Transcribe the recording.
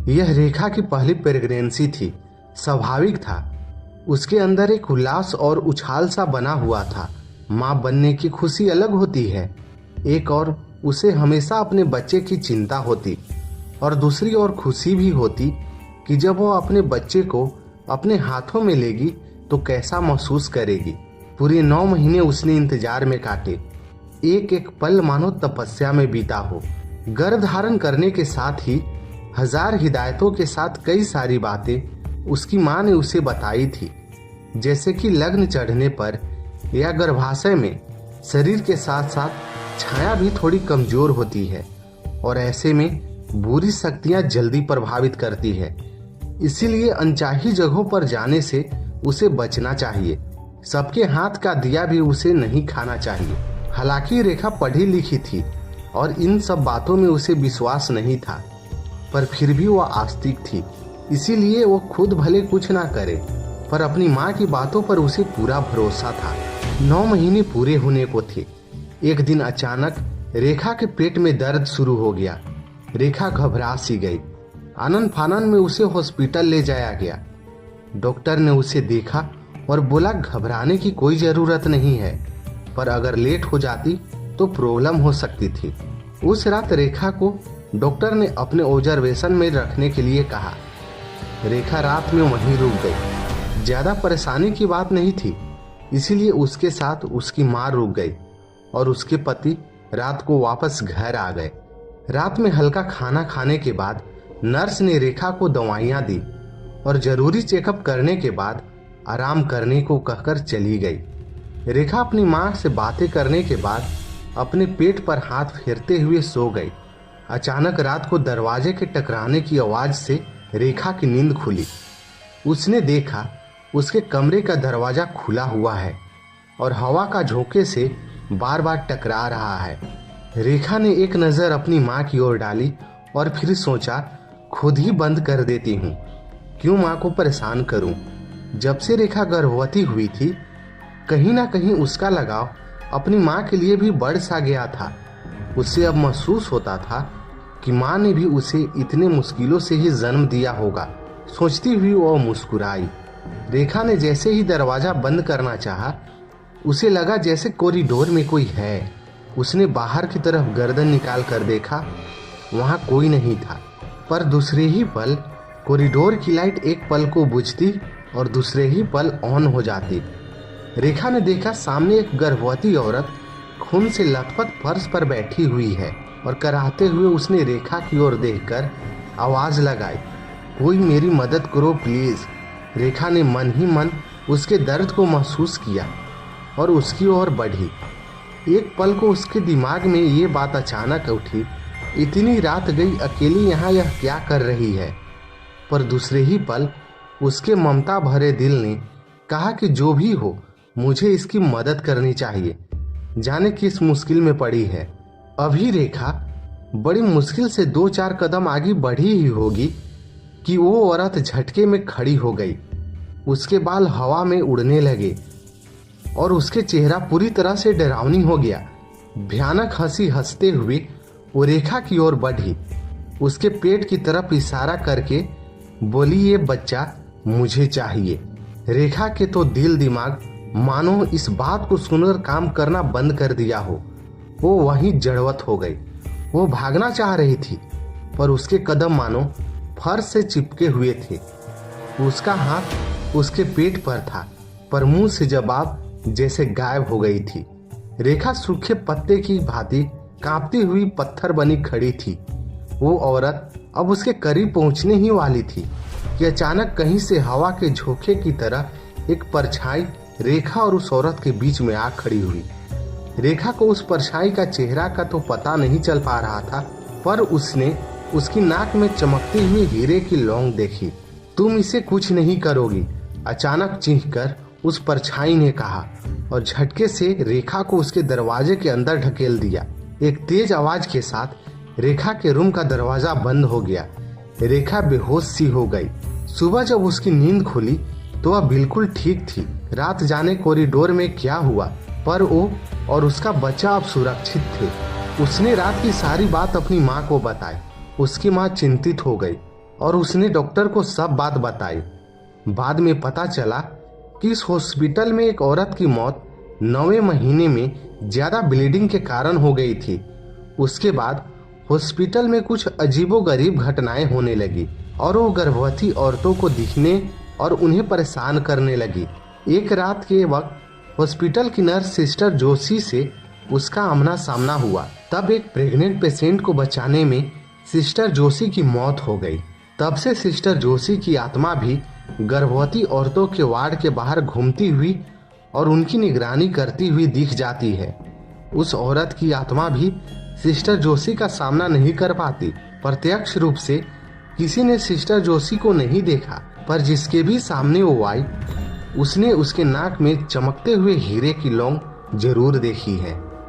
यह रेखा की पहली प्रेगनेंसी थी। स्वाभाविक था, उसके अंदर एक उल्लास और उछाल सा बना हुआ था। माँ बनने की खुशी अलग होती है, एक और उसे हमेशा अपने बच्चे की चिंता होती और दूसरी ओर खुशी भी होती कि जब वो अपने बच्चे को अपने हाथों में लेगी तो कैसा महसूस करेगी। पूरे 9 महीने उसने इंतजार में काटे, एक एक पल मानो तपस्या में बीता हो। गर्भ धारण करने के साथ ही हजार हिदायतों के साथ कई सारी बातें उसकी माँ ने उसे बताई थी, जैसे कि लग्न चढ़ने पर या गर्भाशय में शरीर के साथ साथ छाया भी थोड़ी कमजोर होती है और ऐसे में बुरी शक्तियां जल्दी प्रभावित करती है, इसीलिए अनचाही जगहों पर जाने से उसे बचना चाहिए। सबके हाथ का दिया भी उसे नहीं खाना चाहिए। हालांकि रेखा पढ़ी लिखी थी और इन सब बातों में उसे विश्वास नहीं था, पर फिर भी वह आस्तिक थी, इसीलिए वो खुद भले कुछ ना करे पर अपनी माँ की बातों पर उसे पूरा भरोसा था। 9 महीने पूरे होने को थे। एक दिन अचानक रेखा के पेट में दर्द शुरू हो गया। रेखा घबरा सी गई। आनन फानन में उसे हॉस्पिटल ले जाया गया। डॉक्टर ने उसे देखा और बोला घबराने की कोई जरूरत नहीं है, पर अगर लेट हो जाती तो प्रॉब्लम हो सकती थी। उस रात रेखा को डॉक्टर ने अपने ऑब्जर्वेशन में रखने के लिए कहा। रेखा रात में वहीं रुक गई। ज्यादा परेशानी की बात नहीं थी, इसीलिए उसके साथ उसकी माँ रुक गई और उसके पति रात को वापस घर आ गए। रात में हल्का खाना खाने के बाद नर्स ने रेखा को दवाइयाँ दी और जरूरी चेकअप करने के बाद आराम करने को कहकर चली गई। रेखा अपनी माँ से बातें करने के बाद अपने पेट पर हाथ फेरते हुए सो गई। अचानक रात को दरवाजे के टकराने की आवाज से रेखा की नींद खुली। उसने देखा उसके कमरे का दरवाजा खुला हुआ है और हवा का झोंके से बार बार टकरा रहा है। रेखा ने एक नजर अपनी माँ की ओर डाली और फिर सोचा खुद ही बंद कर देती हूँ, क्यों माँ को परेशान करूँ। जब से रेखा गर्भवती हुई थी, कहीं ना कहीं उसका लगाव अपनी माँ के लिए भी बढ़ सा गया था। उसे अब महसूस होता था कि माँ ने भी उसे इतने मुश्किलों से ही जन्म दिया होगा। सोचती हुई वो मुस्कुराई। रेखा ने जैसे ही दरवाजा बंद करना चाहा, उसे लगा जैसे कॉरिडोर में कोई है। उसने बाहर की तरफ गर्दन निकाल कर देखा, वहां कोई नहीं था। पर दूसरे ही पल कॉरिडोर की लाइट एक पल को बुझती और दूसरे ही पल ऑन हो जाती। रेखा ने देखा सामने एक गर्भवती औरत खून से लथपथ फर्श पर बैठी हुई है और कराहते हुए उसने रेखा की ओर देखकर आवाज लगाई, कोई मेरी मदद करो प्लीज। रेखा ने मन ही मन उसके दर्द को महसूस किया और उसकी ओर बढ़ी। एक पल को उसके दिमाग में ये बात अचानक उठी, इतनी रात गई अकेली यहाँ यह क्या कर रही है। पर दूसरे ही पल उसके ममता भरे दिल ने कहा कि जो भी हो मुझे इसकी मदद करनी चाहिए, जाने किस मुश्किल में पड़ी है। अभी रेखा बड़ी मुश्किल से 2-4 कदम आगे बढ़ी ही होगी कि वो औरत झटके में खड़ी हो गई। उसके बाल हवा में उड़ने लगे और उसके चेहरा पूरी तरह से डरावनी हो गया। भयानक हंसी हंसते हुए वो रेखा की ओर बढ़ी, उसके पेट की तरफ इशारा करके बोली, ये बच्चा मुझे चाहिए। रेखा के तो दिल दिमाग मानो इस बात को सुनकर काम करना बंद कर दिया हो। वो वहीं जड़वत हो गई। वो भागना चाह रही थी, पर उसके कदम मानो फर्श से चिपके हुए थे। उसका हाथ उसके पेट पर था, पर मुंह से जवाब जैसे गायब हो गई थी। रेखा सूखे पत्ते की भांति कांपती हुई पत्थर बनी खड़ी थी। वो औरत अब उसके करीब पहुंचने ही वाली थी कि अचानक कहीं से हवा के झोंके की तरह एक परछाई रेखा और उस औरत के बीच में आ खड़ी हुई। रेखा को उस परछाई का चेहरा का तो पता नहीं चल पा रहा था, पर उसने उसकी नाक में चमकती हुई हीरे की लौंग देखी। तुम इसे कुछ नहीं करोगी, अचानक चीखकर उस परछाई ने कहा और झटके से रेखा को उसके दरवाजे के अंदर ढकेल दिया। एक तेज आवाज के साथ रेखा के रूम का दरवाजा बंद हो गया। रेखा बेहोश सी हो गई। सुबह जब उसकी नींद खुली तो वह बिल्कुल ठीक थी। रात जाने कॉरिडोर में क्या हुआ, पर वो और उसका बच्चा अब सुरक्षित थे। उसने रात की सारी बात अपनी माँ को बताई। उसकी माँ चिंतित हो गई। और उसने डॉक्टर को सब बात बताई। बाद में पता चला कि इस हॉस्पिटल में एक औरत की मौत 9वें महीने में ज्यादा ब्लीडिंग के कारण हो गई थी। उसके बाद हॉस्पिटल में कुछ अजीबोगरीब घटनाएं होने लगी और वो गर्भवती औरतों को दिखने और उन्हें परेशान करने लगी। एक रात के वक्त हॉस्पिटल की नर्स सिस्टर जोशी से उसका आमना सामना हुआ। तब एक प्रेग्नेंट पेशेंट को बचाने में सिस्टर जोशी की मौत हो गई। तब से सिस्टर जोशी की आत्मा भी गर्भवती औरतों के वार्ड के बाहर घूमती हुई और उनकी निगरानी करती हुई दिख जाती है। उस औरत की आत्मा भी सिस्टर जोशी का सामना नहीं कर पाती। प्रत्यक्ष रूप से किसी ने सिस्टर जोशी को नहीं देखा, पर जिसके भी सामने वो आई उसने उसके नाक में चमकते हुए हीरे की लौंग जरूर देखी है।